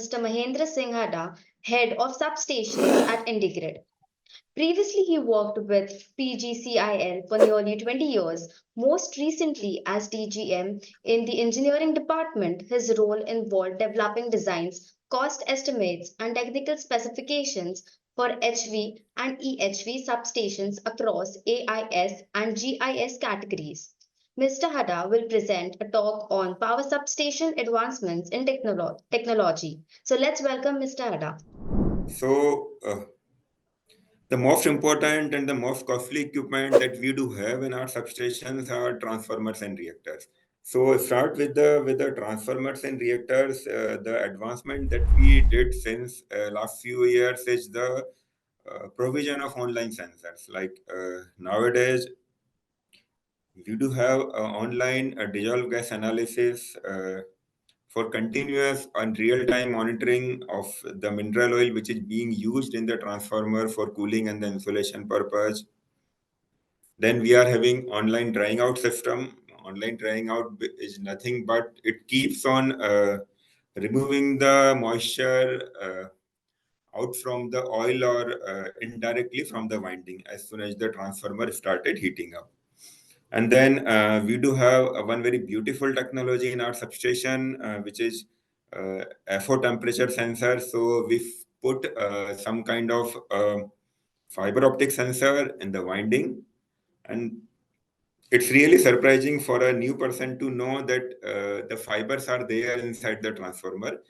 Mr. Mahendra Singh Hada, Head of Substations at IndiGrid. Previously, he worked with PGCIL for nearly 20 years, most recently as DGM in the engineering department. His role involved developing designs, cost estimates, and technical specifications for HV and EHV substations across AIS and GIS categories. Mr. Hada will present a talk on power substation advancements in technology. So let's welcome Mr. Hada. The most important and the most costly equipment that we do have in our substations are transformers and reactors. So start with the transformers and reactors. The advancement that we did since last few years is the provision of online sensors. Like nowadays, we do have online dissolved gas analysis for continuous and real-time monitoring of the mineral oil which is being used in the transformer for cooling and the insulation purpose. Then we are having online drying out system. Online drying out is nothing but it keeps on removing the moisture out from the oil or indirectly from the winding as soon as the transformer started heating up. And then we do have one very beautiful technology in our substation, which is FO temperature sensor. So we put some kind of fiber optic sensor in the winding. And it's really surprising for a new person to know that the fibers are there inside the transformer.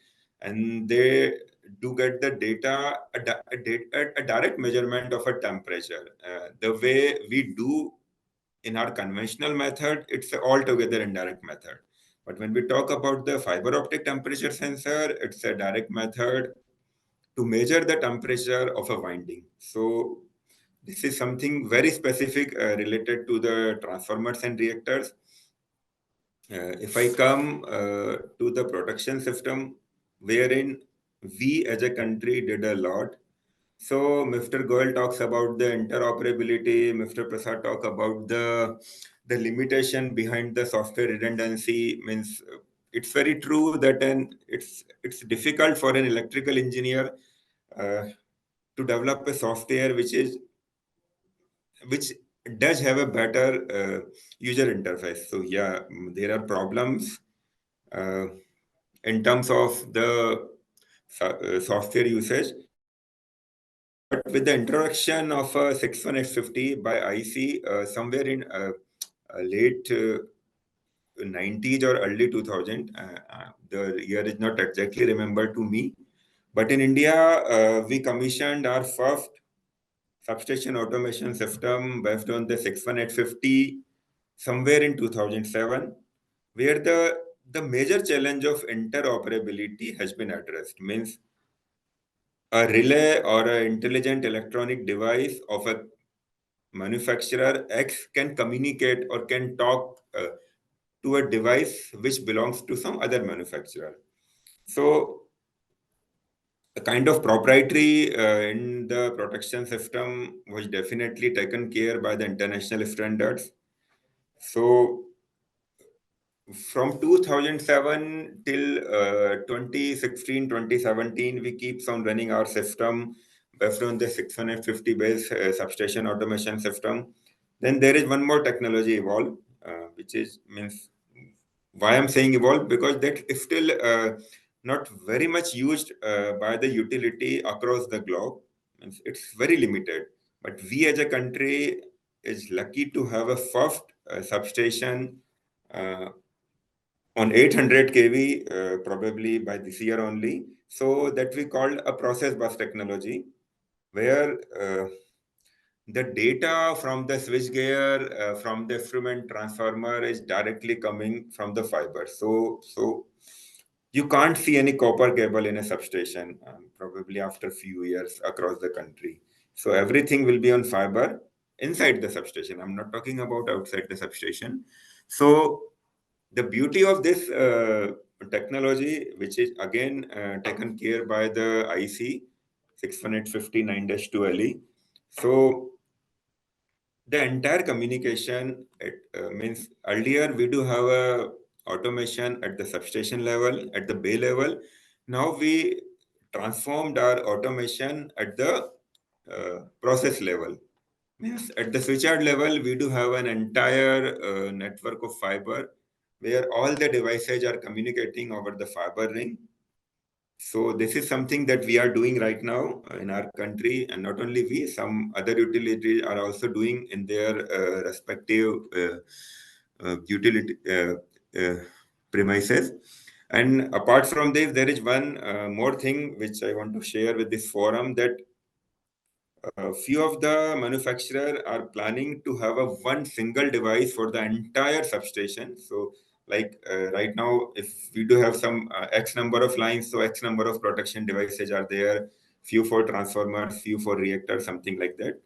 And they do get the data, a direct measurement of a temperature. The way we do in our conventional method, it's an altogether indirect method. But when we talk about the fiber optic temperature sensor, it's a direct method to measure the temperature of a winding. So this is something very specific related to the transformers and reactors. If I come to the production system, wherein we as a country did a lot. So Mr. Goel talks about the interoperability. Mr. Prasad talk about the limitation behind the software redundancy. Means it's very true that it's difficult for an electrical engineer to develop a software which does have a better user interface. So yeah, there are problems in terms of the software usage. But with the introduction of 61X50 by IC somewhere in late 90s or early 2000, the year is not exactly remembered to me. But in India, we commissioned our first substation automation system based on the 61X50 somewhere in 2007, where the major challenge of interoperability has been addressed. Means a relay or an intelligent electronic device of a manufacturer X can communicate or can talk to a device which belongs to some other manufacturer. So a kind of proprietary in the protection system was definitely taken care by the international standards. So from 2007 till 2016, 2017, we keep on running our system based on the 650 base substation automation system. Then there is one more technology evolved, which is means why I'm saying evolved, because that is still not very much used by the utility across the globe. Means it's very limited. But we as a country is lucky to have a first substation on 800 kV, probably by this year only. So that we called a process bus technology, where the data from the switchgear, from the instrument transformer is directly coming from the fiber. So you can't see any copper cable in a substation, probably after a few years across the country. So everything will be on fiber inside the substation. I'm not talking about outside the substation. So the beauty of this technology, which is again taken care by the IC 6159-2LE. So the entire communication, it means earlier we do have a automation at the substation level, at the bay level, Now we transformed our automation at the process level. Yes, at the switchyard level, we do have an entire network of fiber where all the devices are communicating over the fiber ring. So this is something that we are doing right now in our country, and not only we, some other utilities are also doing in their respective utility uh, premises. And apart from this, there is one more thing which I want to share with this forum, that few of the manufacturers are planning to have a one single device for the entire substation. So like right now, if we do have some X number of lines, so X number of protection devices are there, few for transformers, few for reactors, something like that.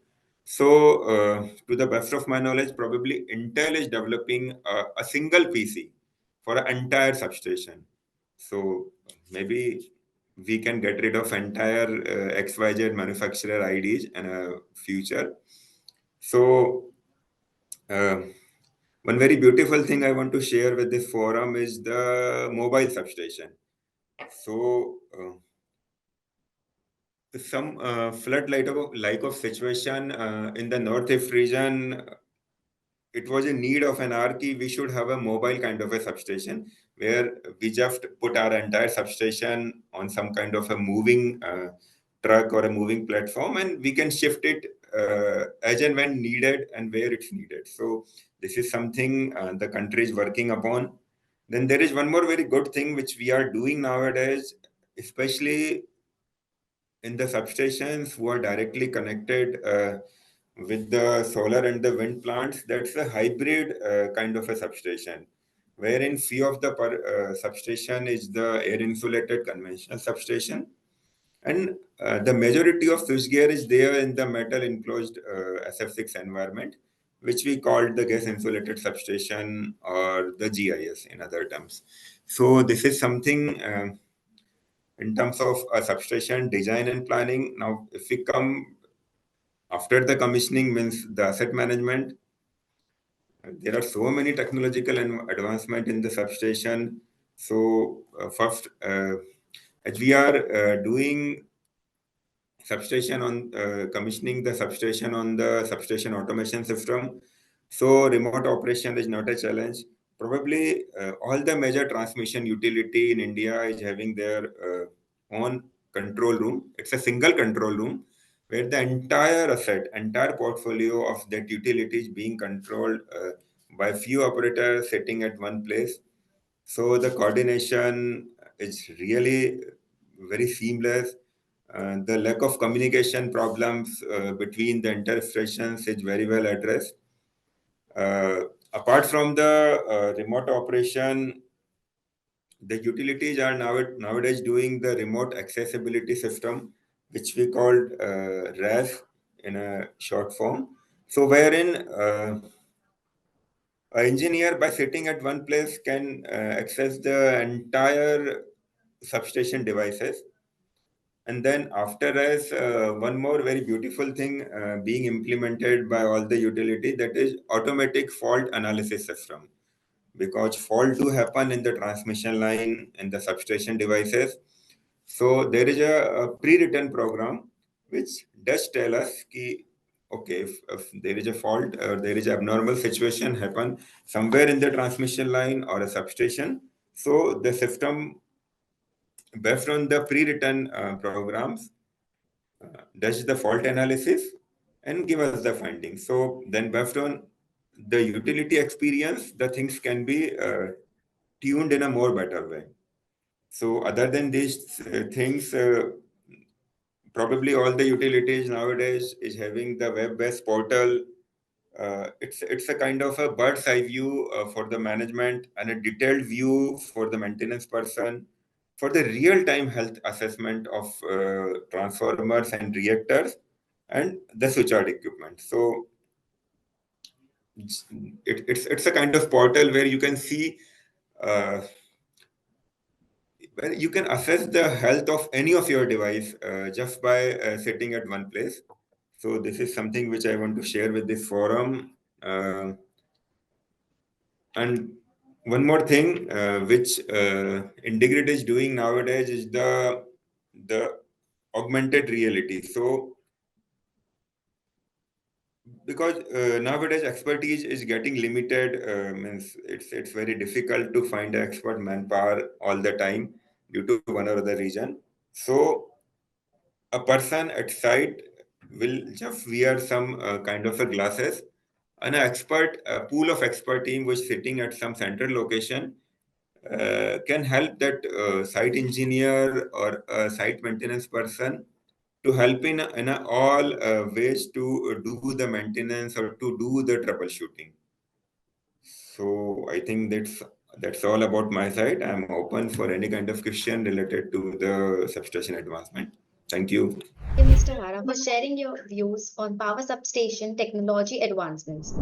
So to the best of my knowledge, probably Intel is developing a single PC for an entire substation. So maybe we can get rid of entire XYZ manufacturer IDs in a future. So uh, one very beautiful thing I want to share with this forum is the mobile substation. So some flood like of situation in the northeast region, it was a need of an anarchy. We should have a mobile kind of a substation where we just put our entire substation on some kind of a moving truck or a moving platform, and we can shift it as and when needed and where it's needed. So this is something the country is working upon. Then there is one more very good thing which we are doing nowadays, especially in the substations who are directly connected with the solar and the wind plants. That's a hybrid kind of a substation, wherein few of the substation is the air insulated conventional substation, and the majority of switchgear is there in the metal enclosed SF6 environment, which we called the gas insulated substation or the GIS in other terms. So this is something in terms of a substation design and planning. Now, if we come after the commissioning, means the asset management, there are so many technological and advancement in the substation. So first, as we are doing substation on commissioning the substation on the substation automation system, so remote operation is not a challenge. Probably all the major transmission utility in India is having their own control room. It's a single control room where the entire asset, entire portfolio of that utility is being controlled by few operators sitting at one place. So the coordination is really very seamless. The lack of communication problems between the interstations is very well addressed. Uh, Apart from the remote operation, the utilities are nowadays doing the remote accessibility system, which we called RAS in a short form. So wherein an engineer, by sitting at one place, can access the entire substation devices. And then after as one more very beautiful thing being implemented by all the utility, that is automatic fault analysis system. Because fault do happen in the transmission line and the substation devices. So there is a pre-written program which does tell us ki, okay, if there is a fault or there is abnormal situation happen somewhere in the transmission line or a substation, so the system based on the pre-written programs does the fault analysis and give us the findings. So then based on the utility experience, the things can be tuned in a more better way. So other than these things, probably all the utilities nowadays is having the web-based portal. It's a kind of a bird's eye view for the management and a detailed view for the maintenance person for the real-time health assessment of transformers and reactors and the switchyard equipment. So it's a kind of portal where you can see uh, where you can assess the health of any of your device just by sitting at one place. So this is something which I want to share with this forum. And one more thing which IndiGrid is doing nowadays is the augmented reality. So because nowadays expertise is getting limited, means it's very difficult to find expert manpower all the time due to one or other reason. So a person at site will just wear some kind of a glasses, and a pool of expert team which sitting at some central location can help that site engineer or a site maintenance person to help in all ways to do the maintenance or to do the troubleshooting. So I think that's all about my side. I'm open for any kind of question related to the substation advancement. Thank you. Thank you, Mr. Hara, for sharing your views on power substation technology advancements.